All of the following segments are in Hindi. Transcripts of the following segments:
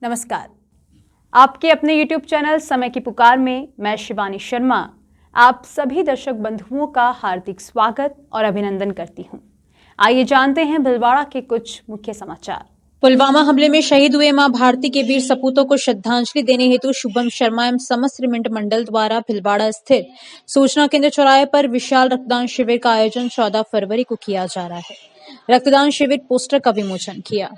नमस्कार। आपके अपने YouTube चैनल समय की पुकार में मैं शिवानी शर्मा आप सभी दर्शक बंधुओं का हार्दिक स्वागत और अभिनंदन करती हूं। आइए जानते हैं भीलवाड़ा के कुछ मुख्य समाचार। पुलवामा हमले में शहीद हुए मां भारती के वीर सपूतों को श्रद्धांजलि देने हेतु शुभम शर्मा एवं समस्त मिंट मंडल द्वारा भीलवाड़ा स्थित सूचना केंद्र चौराहे पर विशाल रक्तदान शिविर का आयोजन 14 फरवरी को किया जा रहा है। रक्तदान शिविर पोस्टर का विमोचन किया।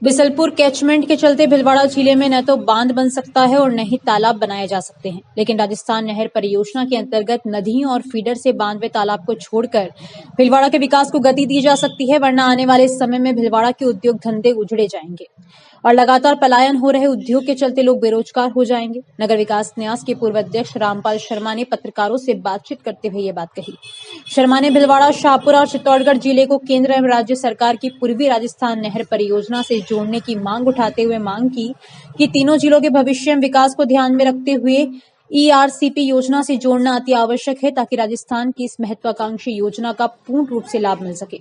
बिसलपुर कैचमेंट के चलते भीलवाड़ा जिले में न तो बांध बन सकता है और न ही तालाब बनाए जा सकते हैं, लेकिन राजस्थान नहर परियोजना के अंतर्गत नदियों और फीडर से बांध व तालाब को छोड़कर भीलवाड़ा के विकास को गति दी जा सकती है, वरना आने वाले समय में भीलवाड़ा के उद्योग धंधे उजड़े जाएंगे और लगातार पलायन हो रहे उद्योग के चलते लोग बेरोजगार हो जाएंगे। नगर विकास न्यास के पूर्व अध्यक्ष रामपाल शर्मा ने पत्रकारों से बातचीत करते हुए ये बात कही। शर्मा ने भीलवाड़ा, शाहपुरा और चित्तौड़गढ़ जिले को केंद्र एवं राज्य सरकार की पूर्वी राजस्थान नहर परियोजना से जोड़ने की मांग उठाते हुए मांग की कि तीनों जिलों के भविष्य एवं विकास को ध्यान में रखते हुए ERCP योजना से जोड़ना अति आवश्यक है, ताकि राजस्थान की इस महत्वाकांक्षी योजना का पूर्ण रूप से लाभ मिल सके।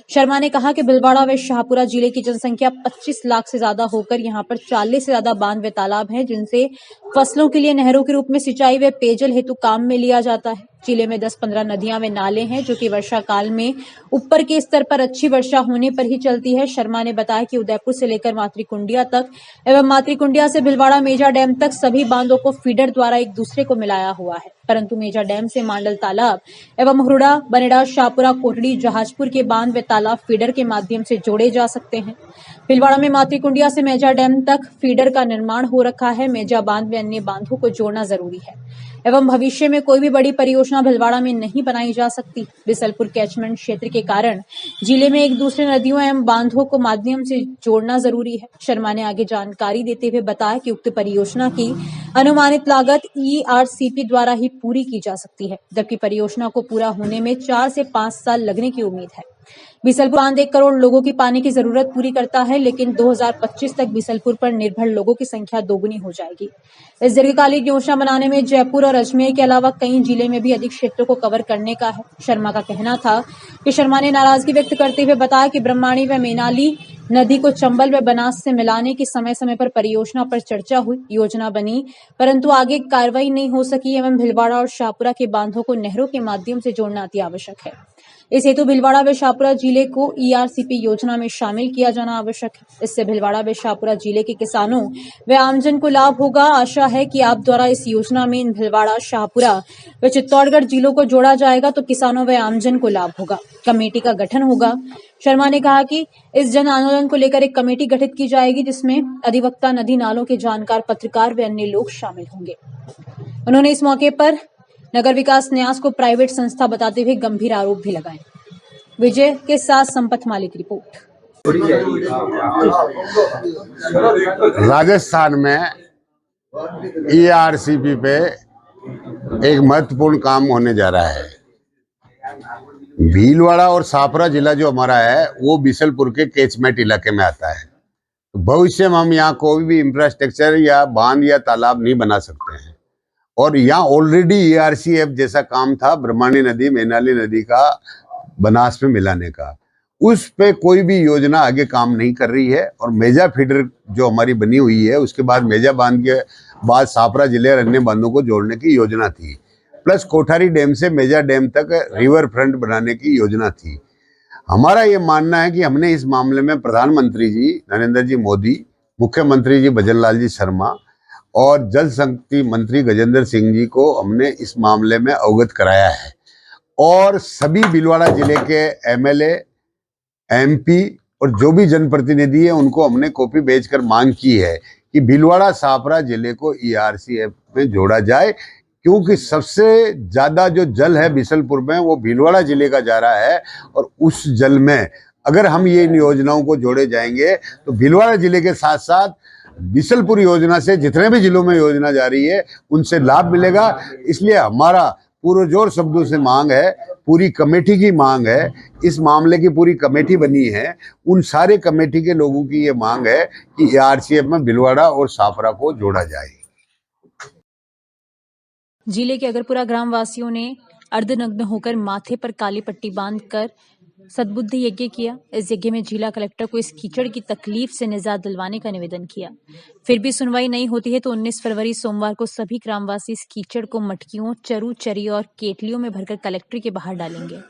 शर्मा ने कहा कि भीलवाड़ा व शाहपुरा जिले की जनसंख्या 25 लाख से ज्यादा होकर यहां पर 40 से ज्यादा बांध व तालाब हैं, जिनसे फसलों के लिए नहरों के रूप में सिंचाई व पेयजल हेतु काम में लिया जाता है। जिले में 10-15 नदियां व नाले हैं, जो कि वर्षा काल में ऊपर के स्तर पर अच्छी वर्षा होने पर ही चलती है। शर्मा ने बताया कि उदयपुर से लेकर मातृकुंडिया तक एवं मातृकुंडिया से भीलवाड़ा मेजा डैम तक सभी बांधों को फीडर द्वारा एक दूसरे को मिलाया हुआ है, परंतु मेजा डैम से मांडल तालाब एवं हुरडा, बनेड़ा, शाहपुरा, कोटड़ी, जहाजपुर के बांध व तालाब फीडर के माध्यम से जोड़े जा सकते हैं। भीलवाड़ा में मातृकुंडिया से मेजा डैम तक फीडर का निर्माण हो रखा है। मेजा बांध व अन्य बांधों को जोड़ना जरूरी है एवं भविष्य में कोई भी बड़ी परियोजना भीलवाड़ा में नहीं बनाई जा सकती। बिसलपुर कैचमेंट क्षेत्र के कारण जिले में एक दूसरे नदियों एवं बांधों को माध्यम से जोड़ना जरूरी है। शर्मा ने आगे जानकारी देते हुए बताया कि उक्त परियोजना की अनुमानित लागत ERCP द्वारा ही पूरी की जा सकती है, जबकि परियोजना को पूरा होने में 4 से 5 साल लगने की उम्मीद है। बिसलपुर बांध 1 करोड़ लोगों की पानी की जरूरत पूरी करता है, लेकिन 2025 तक बिसलपुर पर निर्भर लोगों की संख्या दोगुनी हो जाएगी। इस दीर्घकालिक योजना बनाने में जयपुर और अजमेर के अलावा कई जिले में भी अधिक क्षेत्रों को कवर करने का है। शर्मा का कहना था कि शर्मा ने नाराजगी व्यक्त करते हुए बताया कि ब्रह्माणी व मेनाली नदी को चंबल व बनास से मिलाने की समय समय पर परियोजना पर चर्चा हुई, योजना बनी, परंतु आगे कार्रवाई नहीं हो सकी एवं भीलवाड़ा और शाहपुरा के बांधों को नहरों के माध्यम से जोड़ना अति आवश्यक है। इस हेतु भीलवाड़ा व शाहपुरा जिले को ERCP योजना में शामिल किया जाना आवश्यक है। इससे भीलवाड़ा व शाहपुरा जिले के किसानों व आमजन को लाभ होगा। आशा है कि आप द्वारा इस योजना में इन भीलवाड़ा, शाहपुरा व चित्तौड़गढ़ जिलों को जोड़ा जाएगा तो किसानों व आमजन को लाभ होगा। कमेटी का गठन होगा। शर्मा ने कहा कि इस जन आंदोलन को लेकर एक कमेटी गठित की जाएगी, जिसमें अधिवक्ता, नदी नालों के जानकार, पत्रकार व अन्य लोग शामिल होंगे। उन्होंने इस मौके पर नगर विकास न्यास को प्राइवेट संस्था बताते हुए गंभीर आरोप भी लगाए। विजय के साथ संपत मालिक रिपोर्ट। राजस्थान में ERCP पे एक महत्वपूर्ण काम होने जा रहा है। भीलवाड़ा और शाहपुरा जिला जो हमारा है वो बिसलपुर के कैचमेंट इलाके में आता है। भविष्य में हम यहाँ कोई भी इंफ्रास्ट्रक्चर या बांध या तालाब नहीं बना सकते हैं, और यहाँ ऑलरेडी ERCF जैसा काम था ब्रह्माणी नदी, मेनाली नदी का बनास में मिलाने का, उस पे कोई भी योजना आगे काम नहीं कर रही है। और मेजा फीडर जो हमारी बनी हुई है, उसके बाद मेजा बांध के बाद शाहपुरा जिले और अन्य बांधों को जोड़ने की योजना थी, प्लस कोठारी डैम से मेजा डैम तक रिवर फ्रंट बनाने की योजना थी। हमारा ये मानना है कि हमने इस मामले में प्रधानमंत्री जी नरेंद्र जी मोदी, मुख्यमंत्री जी भजन लाल जी शर्मा और जल शक्ति मंत्री गजेंद्र सिंह जी को हमने इस मामले में अवगत कराया है, और सभी भीलवाड़ा जिले के MLA, MP और जो भी जनप्रतिनिधि है उनको हमने कॉपी भेजकर मांग की है कि भीलवाड़ा, शाहपुरा जिले को ERCF में जोड़ा जाए, क्योंकि सबसे ज्यादा जो जल है बिसलपुर में वो भीलवाड़ा जिले का जा रहा है, और उस जल में अगर हम ये इन योजनाओं को जोड़े जाएंगे तो भीलवाड़ा जिले के साथ साथ बिसलपुर योजना से जितने भी जिलों में योजना जा रही है उनसे लाभ मिलेगा। इसलिए हमारा पुरजोर शब्दों से मांग है, पूरी कमेटी की मांग है, इस मामले की पूरी कमेटी बनी है, उन सारे कमेटी के लोगों की ये मांग है कि ERCF में भीलवाड़ा और शाहपुरा को जोड़ा जाए। जिले के अगरपुरा ग्राम वासियों ने अर्धनग्न होकर माथे पर काली पट्टी बांधकर सद्बुद्धि यज्ञ किया। इस यज्ञ में जिला कलेक्टर को इस कीचड़ की तकलीफ से निजात दिलवाने का निवेदन किया। फिर भी सुनवाई नहीं होती है तो 19 फरवरी सोमवार को सभी ग्रामवासी इस कीचड़ को मटकियों, चरु चरी और केतलियों में भरकर कलेक्ट्री के बाहर डालेंगे।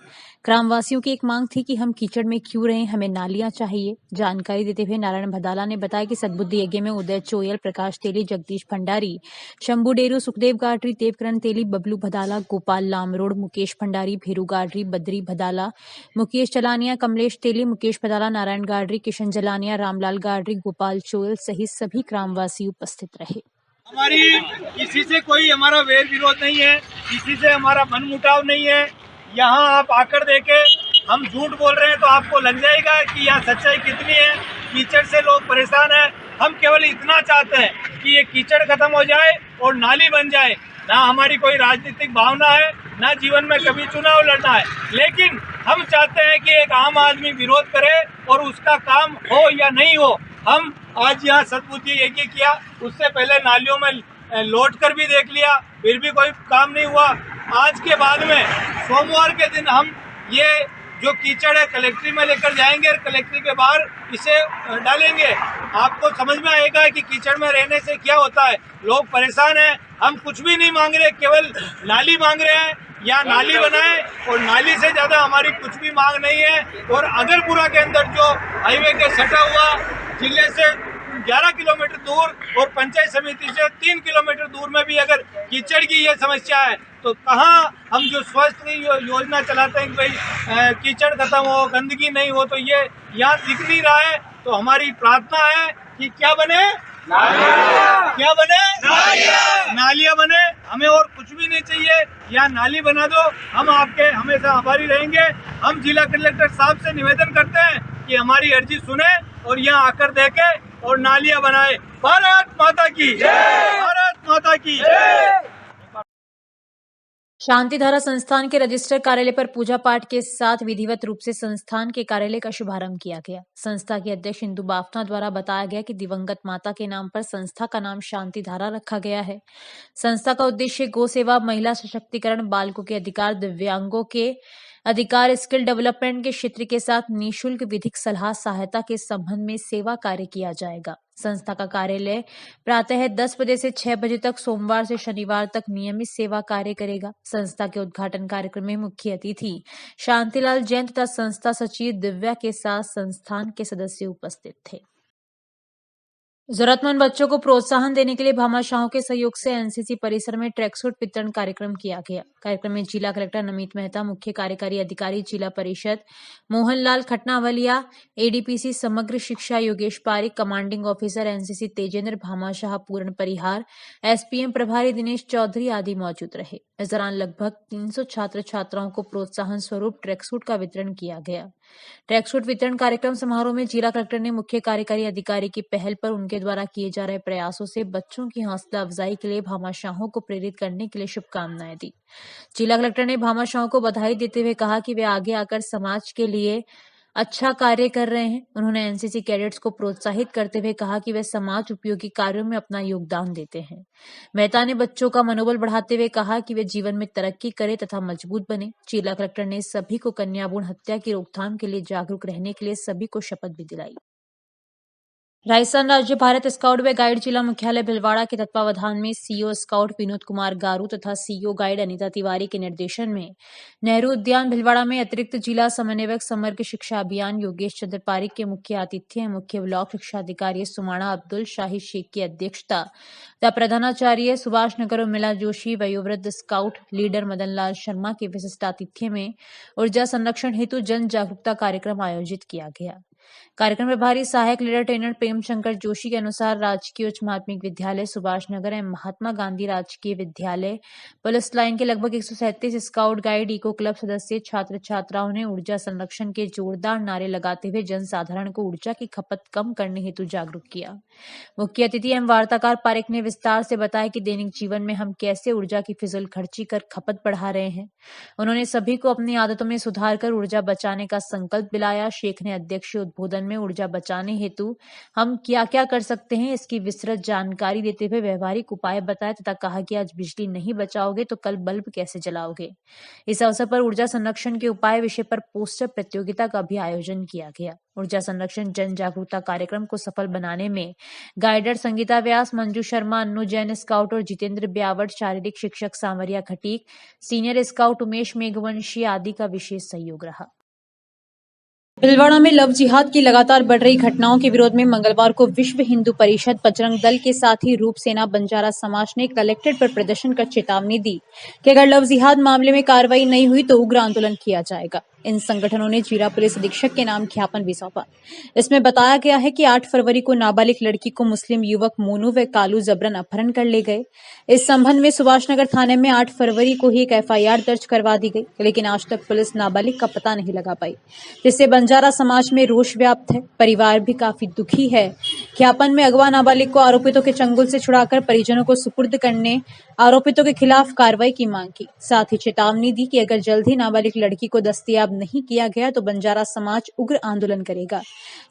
ग्रामवासियों की एक मांग थी कि हम कीचड़ में क्यों रहे, हमें नालियां चाहिए। जानकारी देते हुए नारायण भदाला ने बताया कि सद्बुद्धि यज्ञ में उदय चोयल, प्रकाश तेली, जगदीश भंडारी, शंभू डेरू, सुखदेव गाडरी, देवकरण तेली, बबलू भदाला, गोपाल लामरोड, मुकेश भंडारी, भेरू गाडरी, बद्री भदाला, मुकेश चलानिया, कमलेश तेली, मुकेश भदाला, नारायण गाडरी, किशन जलानिया, रामलाल गाडरी, गोपाल चोयल सहित सभी ग्रामवासी उपस्थित रहे। हमारी किसी से कोई हमारा वैर विरोध नहीं है, किसी से हमारा मनमुटाव नहीं है। यहाँ आप आकर देखे, हम झूठ बोल रहे हैं तो आपको लग जाएगा कि यहाँ सच्चाई कितनी है। कीचड़ से लोग परेशान हैं। हम केवल इतना चाहते हैं कि ये कीचड़ खत्म हो जाए और नाली बन जाए। ना हमारी कोई राजनीतिक भावना है, ना जीवन में कभी चुनाव लड़ना है, लेकिन हम चाहते हैं कि एक आम आदमी विरोध करे और उसका काम हो या नहीं हो। हम आज यहाँ सद्बुद्धि यज्ञ किया, उससे पहले नालियों में लौट कर भी देख लिया, फिर भी कोई काम नहीं हुआ। आज के बाद में सोमवार के दिन हम ये जो कीचड़ है कलेक्ट्री में लेकर जाएंगे और कलेक्ट्री के बाहर इसे डालेंगे। आपको समझ में आएगा कि कीचड़ में रहने से क्या होता है। लोग परेशान हैं। हम कुछ भी नहीं मांग रहे, केवल नाली मांग रहे हैं, या नाली बनाए, और नाली से ज़्यादा हमारी कुछ भी मांग नहीं है। और अगरपुरा के अंदर जो हाईवे के सटा हुआ जिले से 11 किलोमीटर दूर और पंचायत समिति से 3 किलोमीटर दूर में भी अगर कीचड़ की ये समस्या है, तो कहाँ हम जो स्वस्थ योजना चलाते हैं कि भाई कीचड़ खत्म हो, गंदगी नहीं हो, तो ये यहाँ दिख नहीं रहा है। तो हमारी प्रार्थना है कि क्या बने, क्या बने, नालियाँ बने। हमें और कुछ भी नहीं चाहिए, यहाँ नाली बना दो, हम आपके हमेशा आभारी रहेंगे। हम जिला कलेक्टर साहब से निवेदन करते हैं कि हमारी अर्जी सुने और यहाँ आकर देखे और नालियाँ बनाए। भारत माता की जय, भारत माता की जय। शांतिधारा संस्थान के रजिस्टर कार्यालय पर पूजा पाठ के साथ विधिवत रूप से संस्थान के कार्यालय का शुभारंभ किया गया। संस्था के अध्यक्ष इंदु बाफना द्वारा बताया गया कि दिवंगत माता के नाम पर संस्था का नाम शांतिधारा रखा गया है। संस्था का उद्देश्य गौ सेवा, महिला सशक्तिकरण, बालकों के अधिकार, दिव्यांगों के अधिकार, स्किल डेवलपमेंट के क्षेत्र के साथ निःशुल्क विधिक सलाह सहायता के संबंध में सेवा कार्य किया जाएगा। संस्था का कार्यालय प्रातः 10 बजे से 6 बजे तक सोमवार से शनिवार तक नियमित सेवा कार्य करेगा। संस्था के उद्घाटन कार्यक्रम में मुख्य अतिथि शांतिलाल जैन तथा संस्था सचिव दिव्या के साथ संस्थान के सदस्य उपस्थित थे। जरूरतमंद बच्चों को प्रोत्साहन देने के लिए भामाशाहों के सहयोग से एनसीसी परिसर में ट्रैकसूट वितरण कार्यक्रम किया गया। कार्यक्रम में जिला कलेक्टर नमित मेहता, मुख्य कार्यकारी अधिकारी जिला परिषद Mohanlal Khatnawaliya, ADPC Samagra Shiksha Yogesh Pareek, commanding officer NCC Tejendra Bhamashah Purn Parihar, SPM प्रभारी दिनेश चौधरी आदि मौजूद रहे। इस दौरान लगभग 300 छात्र छात्राओं को प्रोत्साहन स्वरूप ट्रैकसूट का वितरण किया गया। ट्रैकसूट वितरण कार्यक्रम समारोह में जिला कलेक्टर ने मुख्य कार्यकारी अधिकारी की पहल पर उनके द्वारा किए जा रहे प्रयासों से बच्चों की हौसला अफजाई के लिए भामाशाहों को प्रेरित करने के लिए शुभकामनाएं दी। जिला कलेक्टर ने भामाशाहों को बधाई देते हुए कहा कि वे आगे आकर समाज के लिए अच्छा कार्य कर रहे हैं। उन्होंने एनसीसी कैडेट्स को प्रोत्साहित करते हुए कहा कि वे समाज उपयोगी कार्यों में अपना योगदान देते हैं। मेहता ने बच्चों का मनोबल बढ़ाते हुए कहा कि वे जीवन में तरक्की करें तथा मजबूत बने। जिला कलेक्टर ने सभी को कन्या भ्रूण हत्या की रोकथाम के लिए जागरूक रहने के लिए सभी को शपथ भी दिलाई। राजस्थान राज्य भारत स्काउट व गाइड जिला मुख्यालय भिलवाड़ा के तत्वावधान में सीईओ स्काउट विनोद कुमार गारू तथा सीईओ गाइड अनीता तिवारी के निर्देशन में नेहरू उद्यान भिलवाड़ा में अतिरिक्त जिला समन्वयक समग्र शिक्षा अभियान योगेश चंद्र पारिक के मुख्य आतिथ्य हैं। मुख्य ब्लॉक शिक्षा अधिकारी सुमाना अब्दुल शाहिद शेख की अध्यक्षता तथा प्रधानाचार्य सुभाष नगर उर्मिला जोशी, वयोवृद्ध स्काउट लीडर मदन लाल शर्मा के विशिष्ट आतिथ्य में ऊर्जा संरक्षण हेतु जन जागरूकता कार्यक्रम आयोजित किया गया। कार्यक्रम प्रभारी सहायक लीडर ट्रेनर प्रेम शंकर जोशी के अनुसार राजकीय उच्च माध्यमिक विद्यालय सुभाष नगर एवं महात्मा गांधी राजकीय विद्यालय पुलिस लाइन के लगभग 137 स्काउट गाइड इको क्लब सदस्य छात्र छात्राओं ने ऊर्जा संरक्षण के जोरदार नारे लगाते हुए जनसाधारण को ऊर्जा की खपत कम करने हेतु जागरूक किया। मुख्य अतिथि एवं वार्ताकार पारिक ने विस्तार से बताया कि दैनिक जीवन में हम कैसे ऊर्जा की फिजूल खर्ची कर खपत बढ़ा रहे हैं। उन्होंने सभी को अपनी आदतों में सुधार कर ऊर्जा बचाने का संकल्प दिलाया। शेख ने अध्यक्षीय उद्बोधन में ऊर्जा बचाने हेतु हम क्या क्या कर सकते हैं इसकी विस्तृत जानकारी देते हुए व्यवहारिक उपाय बताए तथा कहा कि आज बिजली नहीं बचाओगे तो कल बल्ब कैसे जलाओगे। इस अवसर पर ऊर्जा संरक्षण के उपाय विषय पर पोस्टर प्रतियोगिता का भी आयोजन किया गया। ऊर्जा संरक्षण जन जागरूकता कार्यक्रम को सफल बनाने में गाइडर संगीता व्यास, मंजू शर्मा, अन्नू जैन स्काउट और जितेंद्र ब्यावट, शारीरिक शिक्षक सांवरिया खटीक, सीनियर स्काउट उमेश मेघवंशी आदि का विशेष सहयोग रहा। भीलवाड़ा में लव जिहाद की लगातार बढ़ रही घटनाओं के विरोध में मंगलवार को विश्व हिंदू परिषद, बजरंग दल के साथ ही रूप सेना बंजारा समाज ने कलेक्ट्रेट पर प्रदर्शन कर चेतावनी दी कि अगर लव जिहाद मामले में कार्रवाई नहीं हुई तो उग्र आंदोलन किया जाएगा। इन संगठनों ने जीरा पुलिस अधीक्षक के नाम ज्ञापन भी सौंपा। इसमें बताया गया है कि 8 फरवरी को नाबालिग लड़की को मुस्लिम युवक मोनू व कालू जबरन अपहरण कर ले गए। इस संबंध में सुभाषनगर थाने में 8 फरवरी को ही एक FIR दर्ज करवा दी गई, लेकिन आज तक पुलिस नाबालिग का पता नहीं लगा पाई, जिससे बंजारा समाज में रोष व्याप्त है। परिवार भी काफी दुखी है। ज्ञापन में अगवा नाबालिग को आरोपितों के चंगुल से छुड़ाकर परिजनों को सुपुर्द करने, आरोपितों के खिलाफ कार्रवाई की मांग की। साथ ही चेतावनी दी कि अगर जल्द ही नाबालिग लड़की को दस्तयाब नहीं किया गया तो बंजारा समाज उग्र आंदोलन करेगा,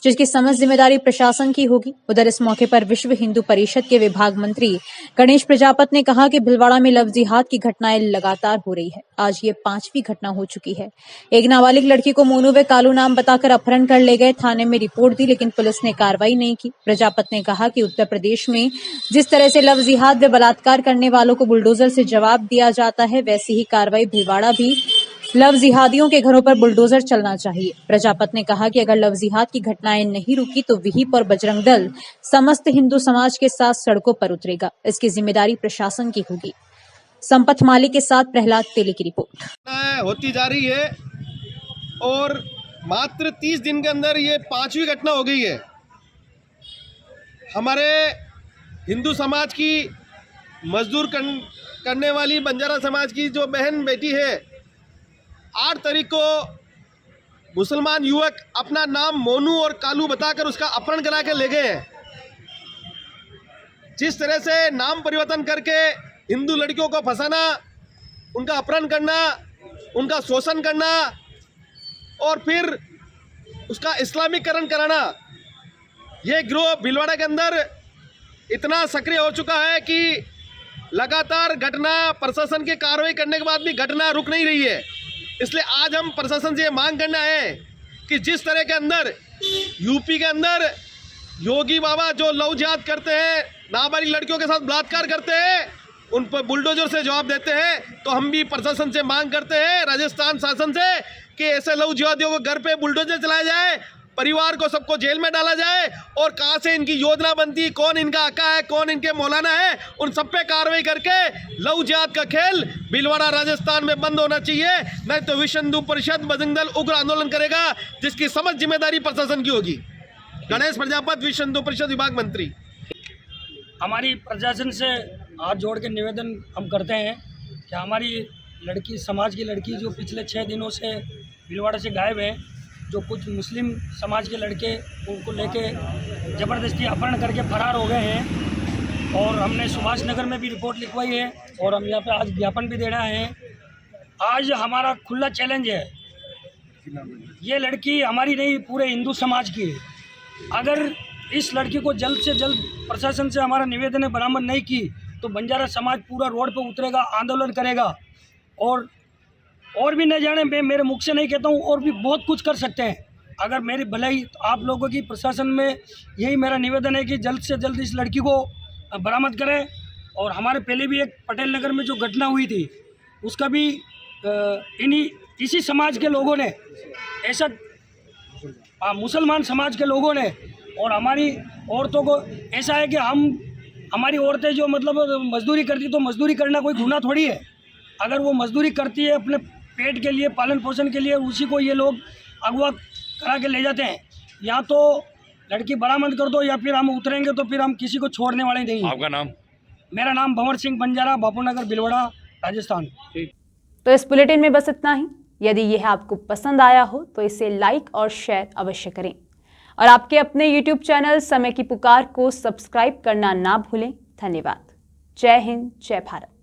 जिसकी समस्त जिम्मेदारी प्रशासन की होगी। उधर इस मौके पर विश्व हिंदू परिषद के विभाग मंत्री गणेश प्रजापति ने कहा कि भीलवाड़ा में लव जिहाद की घटनाएं लगातार हो रही है। आज ये 5वीं घटना हो चुकी है। एक नाबालिग लड़की को मोनू व कालू नाम बताकर अपहरण कर ले गए। थाने में रिपोर्ट दी, लेकिन पुलिस ने कार्रवाई नहीं की। प्रजापति ने कहा कि उत्तर प्रदेश में जिस तरह से लव जिहाद व बलात्कार करने वालों को बुलडोजर से जवाब दिया जाता है, वैसी ही कार्रवाई भीलवाड़ा भी लव जिहादियों के घरों पर बुलडोजर चलना चाहिए। प्रजापति ने कहा कि अगर लव जिहाद की घटनाएं नहीं रुकी तो विहिप और बजरंग दल समस्त हिंदू समाज के साथ सड़कों पर उतरेगा। इसकी जिम्मेदारी प्रशासन की होगी। संपत माली के साथ प्रहलाद तेली की रिपोर्ट। होती जा रही है और मात्र 30 दिन के अंदर ये 5वीं घटना हो गई है। हमारे हिंदू समाज की मजदूर करने वाली बंजारा समाज की जो बहन बेटी है, 8 तारीख को मुसलमान युवक अपना नाम मोनू और कालू बताकर उसका अपहरण करा के ले गए हैं। जिस तरह से नाम परिवर्तन करके हिंदू लड़कियों को फंसाना, उनका अपहरण करना, उनका शोषण करना और फिर उसका इस्लामीकरण कराना, ये गिरोह भीलवाड़ा के अंदर इतना सक्रिय हो चुका है कि लगातार घटना, प्रशासन के कार्रवाई करने के बाद भी घटना रुक नहीं रही है। इसलिए आज हम प्रशासन से ये मांग करना है कि जिस तरह के अंदर यूपी के अंदर योगी बाबा जो लव जिहाद करते हैं, नाबालिग लड़कियों के साथ बलात्कार करते हैं, उन पर बुलडोजर से जवाब देते हैं, तो हम भी प्रशासन से मांग करते हैं, राजस्थान शासन से, कि ऐसे लव जिहादियों को घर पे बुलडोजर चलाया जाए, परिवार को सबको जेल में डाला जाए और कहाँ से इनकी योजना बनती, कौन इनका आका है, कौन इनके मौलाना है, उन सब पे कार्रवाई करके लव जिहाद का खेल भीलवाड़ा राजस्थान में बंद होना चाहिए। नहीं तो विश्व हिंदू परिषद, बजरंग दल उग्र आंदोलन करेगा, जिसकी समस्त जिम्मेदारी प्रशासन की होगी। गणेश प्रजापति, विश्व हिंदू परिषद विभाग मंत्री। हमारी प्रशासन से हाथ जोड़ के निवेदन हम करते हैं कि हमारी लड़की, समाज की लड़की जो पिछले 6 दिनों से भीलवाड़ा से गायब है, जो कुछ मुस्लिम समाज के लड़के उनको लेके ज़बरदस्ती अपहरण करके फरार हो गए हैं और हमने सुभाष नगर में भी रिपोर्ट लिखवाई है और हम यहाँ पे आज ज्ञापन भी दे रहे हैं। आज हमारा खुला चैलेंज है, ये लड़की हमारी नहीं, पूरे हिंदू समाज की है। अगर इस लड़की को जल्द से जल्द प्रशासन से हमारा निवेदन है बरामद नहीं की तो बंजारा समाज पूरा रोड पर उतरेगा, आंदोलन करेगा और भी न जाने, मैं मेरे मुख से नहीं कहता हूँ, और भी बहुत कुछ कर सकते हैं अगर मेरी भलाई। आप लोगों की प्रशासन में यही मेरा निवेदन है कि जल्द से जल्द इस लड़की को बरामद करें। और हमारे पहले भी एक पटेल नगर में जो घटना हुई थी उसका भी इसी समाज के लोगों ने, ऐसा मुसलमान समाज के लोगों ने, और हमारी औरतों को ऐसा है कि हमारी औरतें जो मतलब मजदूरी करती, तो मजदूरी करना कोई गुनाह थोड़ी है। अगर वो मजदूरी करती है अपने पेट के लिए, पालन पोषण के लिए, उसी को ये लोग अगवा करा के ले जाते हैं। या तो लड़की बरामद कर दो या फिर हम उतरेंगे, तो फिर हम किसी को छोड़ने वाले नहीं। आपका नाम? मेरा नाम भंवर सिंह बंजारा, बापूनगर, भीलवाड़ा, राजस्थान। तो इस बुलेटिन में बस इतना ही। यदि यह आपको पसंद आया हो तो इसे लाइक और शेयर अवश्य करें और आपके अपने YouTube चैनल समय की पुकार को सब्सक्राइब करना ना भूलें। धन्यवाद। जय हिंद, जय भारत।